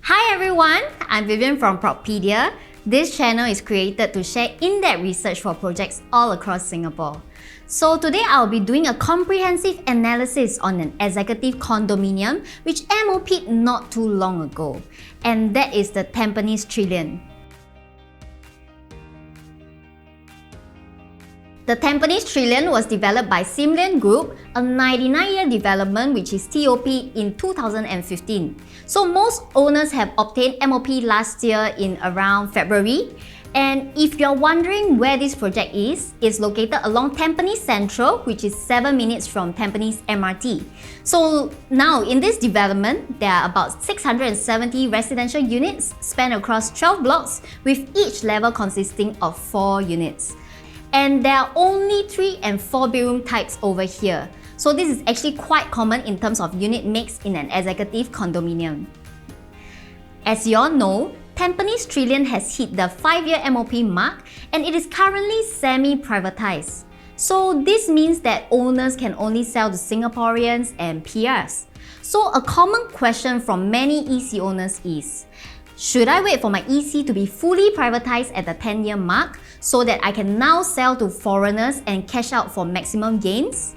Hi everyone, I'm Vivian from Propedia. This channel is created to share in-depth research for projects all across Singapore. So today I'll be doing a comprehensive analysis on an executive condominium which MOP'd not too long ago, and that is the Tampines Trilliant. The Tampines Trilliant was developed by Simlian Group, a 99-year development which is TOP in 2015. So most owners have obtained MOP last year in around February. And if you're wondering where this project is, it's located along Tampines Central, which is 7 minutes from Tampines MRT. So now in this development, there are about 670 residential units span across 12 blocks, with each level consisting of 4 units. And there are only 3 and 4 bedroom types over here. So this is actually quite common in terms of unit mix in an executive condominium. As you all know, Tampines Trilliant has hit the 5-year MOP mark and it is currently semi-privatized. So this means that owners can only sell to Singaporeans and PRs. So a common question from many EC owners is, should I wait for my EC to be fully privatized at the 10-year mark so that I can now sell to foreigners and cash out for maximum gains?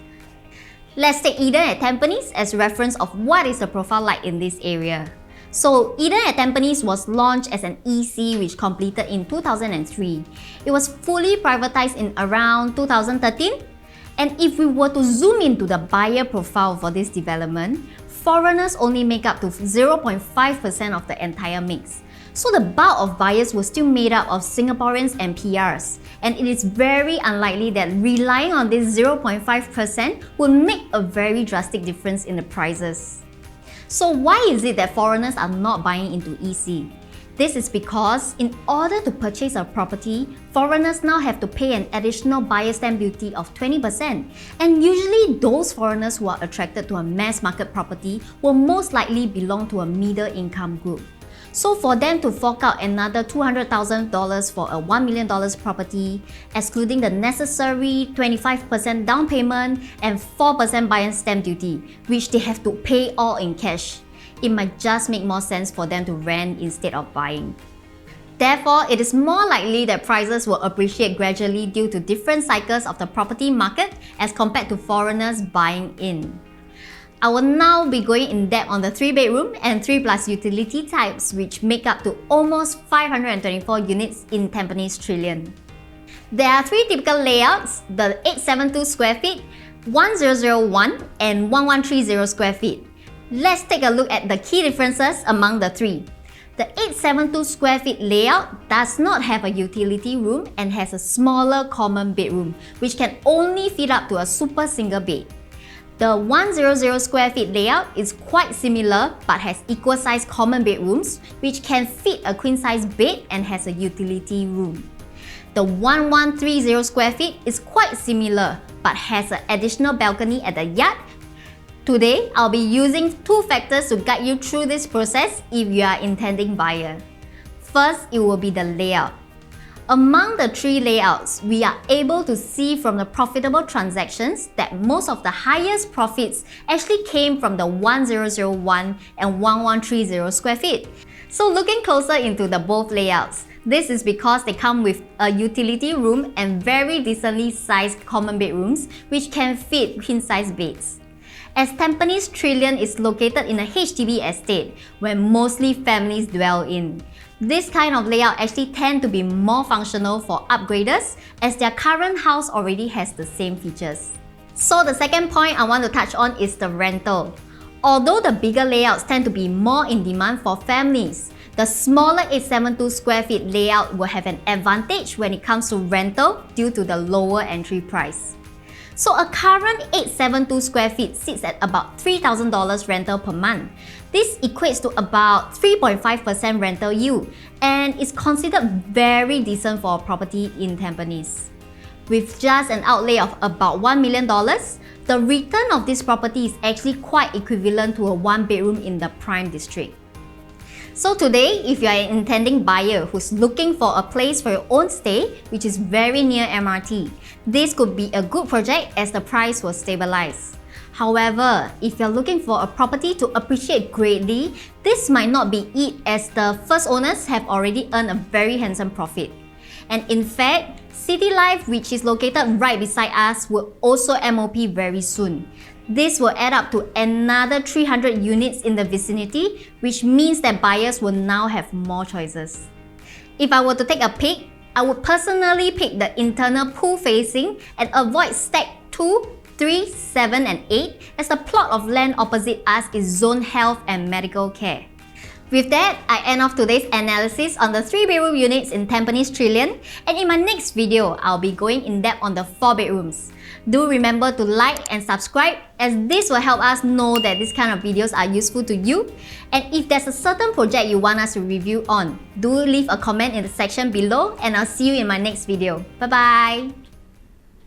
Let's take Eden at Tampines as reference of what is the profile like in this area. So Eden at Tampines was launched as an EC which completed in 2003. It was fully privatized in around 2013. And if we were to zoom into the buyer profile for this development, foreigners only make up to 0.5% of the entire mix. So the bulk of buyers were still made up of Singaporeans and PRs, and it is very unlikely that relying on this 0.5% would make a very drastic difference in the prices. So why is it that foreigners are not buying into EC? This is because in order to purchase a property, foreigners now have to pay an additional buyer stamp duty of 20%. And usually those foreigners who are attracted to a mass market property will most likely belong to a middle income group. So for them to fork out another $200,000 for a $1 million property, excluding the necessary 25% down payment and 4% buyer stamp duty, which they have to pay all in cash, it might just make more sense for them to rent instead of buying. Therefore, it is more likely that prices will appreciate gradually due to different cycles of the property market as compared to foreigners buying in. I will now be going in depth on the 3-bedroom and 3+ utility types, which make up to almost 524 units in Tampines Trilliant. There are 3 typical layouts: the 872 square feet, 1001 and 1130 square feet. Let's take a look at the key differences among the 3. The 872 square feet layout does not have a utility room and has a smaller common bedroom, which can only fit up to a super single bed. The 100 square feet layout is quite similar but has equal sized common bedrooms, which can fit a queen size bed and has a utility room. The 1130 square feet is quite similar but has an additional balcony at the yard. Today, I'll be using 2 factors to guide you through this process if you are intending buyer. First, it will be the layout. Among the 3 layouts, we are able to see from the profitable transactions that most of the highest profits actually came from the 1001 and 1130 square feet. So looking closer into the both layouts, this is because they come with a utility room and very decently sized common bedrooms which can fit queen size beds. As Tampines Trilliant is located in a HDB estate where mostly families dwell in, this kind of layout actually tend to be more functional for upgraders as their current house already has the same features. So the second point I want to touch on is the rental. Although the bigger layouts tend to be more in demand for families, the smaller 872 square feet layout will have an advantage when it comes to rental due to the lower entry price. So a current 872 square feet sits at about $3,000 rental per month. This equates to about 3.5% rental yield and is considered very decent for a property in Tampines. With just an outlay of about $1 million, the return of this property is actually quite equivalent to a 1-bedroom in the prime district. So today, if you are an intending buyer who's looking for a place for your own stay, which is very near MRT, this could be a good project as the price will stabilize. However, if you're looking for a property to appreciate greatly, this might not be it, as the first owners have already earned a very handsome profit. And in fact, City Life, which is located right beside us, will also MOP very soon. This will add up to another 300 units in the vicinity, which means that buyers will now have more choices. If I were to take a pick, I would personally pick the internal pool facing and avoid stack 2, 3, 7 and 8, as the plot of land opposite us is zoned health and medical care. With that, I end off today's analysis on the 3-bedroom units in Tampines Trilliant, and in my next video, I'll be going in depth on the 4 bedrooms. Do remember to like and subscribe, as this will help us know that this kind of videos are useful to you. And if there's a certain project you want us to review on, do leave a comment in the section below, and I'll see you in my next video. Bye bye!